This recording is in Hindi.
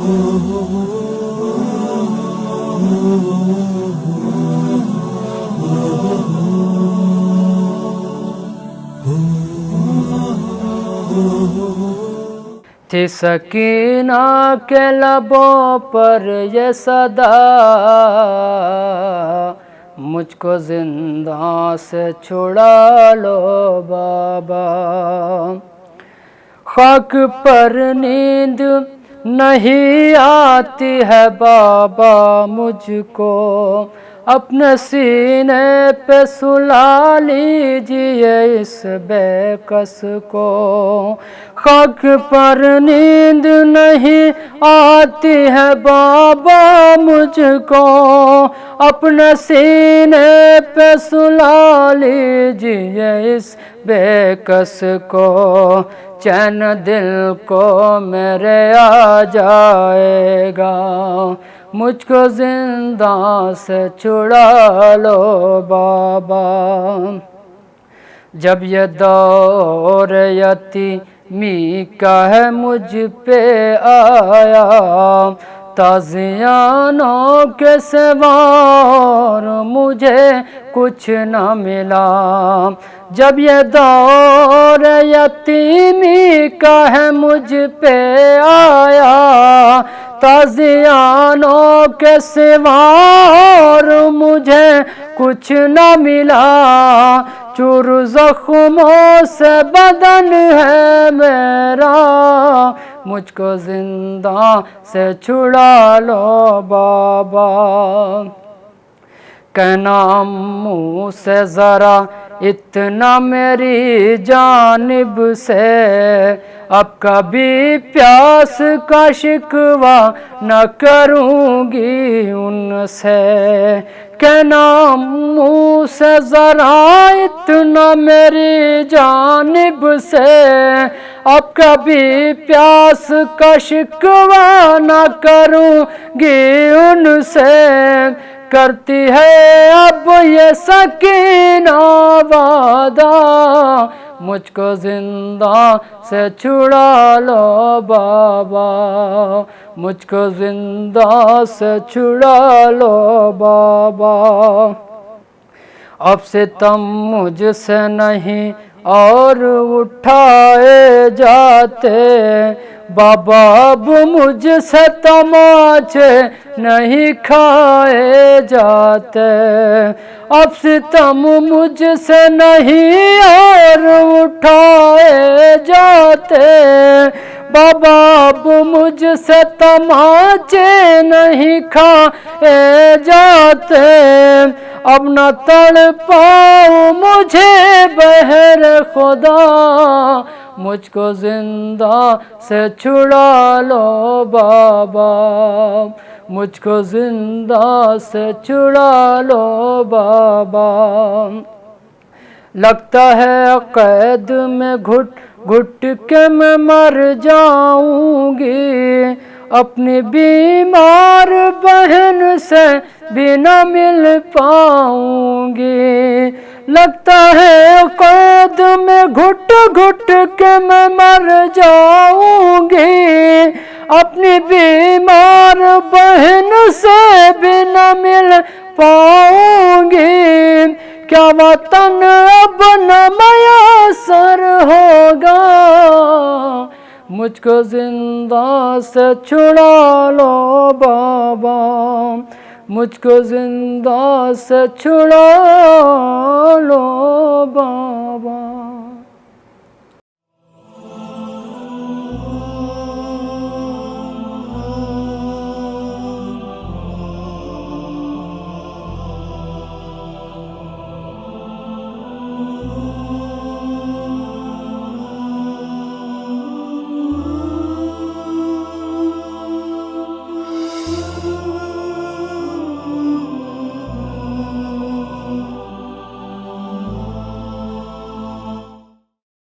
थी सकीना के लबों पर ये सदा, मुझको जिंदा से छुड़ा लो बाबा। खाक पर नींद नहीं आती है बाबा मुझको, अपने सीने पे सुला लीजिए इस बेकस को। खाक पर नींद नहीं आती है बाबा मुझको, अपने सीने पे सुला लीजिए इस बेकस को। चैन दिल को मेरे आ जाएगा, मुझको जिंदा से छुड़ा लो बाबा। जब ये दौर यतीमी का है मुझ पे आया, ताज़ियानों के सिवा और मुझे कुछ न मिला। जब ये दौर यतीमी का है मुझ पे आया, ताज़ियानों के सिवा और मुझे कुछ न मिला। चूर ज़ख्मों से बदन है मेरा, मुझको जिंदा से छुड़ा लो बाबा। कहना मुँह से ज़रा इतना मेरी जानिब से, अब कभी प्यास का शिकवा न करूँगी उनसे। कहना मुँह से ज़रा इतना मेरी जानिब से, अब कभी प्यास का शिकवा न करूँगी उनसे। करती है अब ये सकीना वादा, मुझको जिंदा से छुड़ा लो बाबा, मुझको जिंदा से छुड़ा लो बाबा। अब सितम मुझसे नहीं और उठाए जाते बाबा, अब मुझसे तमाचे नहीं खाए जाते। अब सितम मुझसे नहीं और उठाए जाते बाबा, अब मुझसे तमाचे नहीं खाए जाते। अब न तड़ पाऊँ मुझे बहर खुदा, मुझको जिंदा से छुड़ा लो बाबा, मुझको जिंदा से छुड़ा लो बाबा। लगता है कैद में घुट घुट के मैं मर जाऊंगी, अपनी बीमार बहन से भी न मिल पाऊंगी। लगता है कैद में घुट घुट के मैं मर जाऊंगी, अपनी बीमार बहन से भी न मिल पाऊंगी। क्या वतन अब न मयसर होगा, मुझको जिंदा से छुड़ा लो बाबा, मुझको जिंदा से छुड़ा लो बाबा।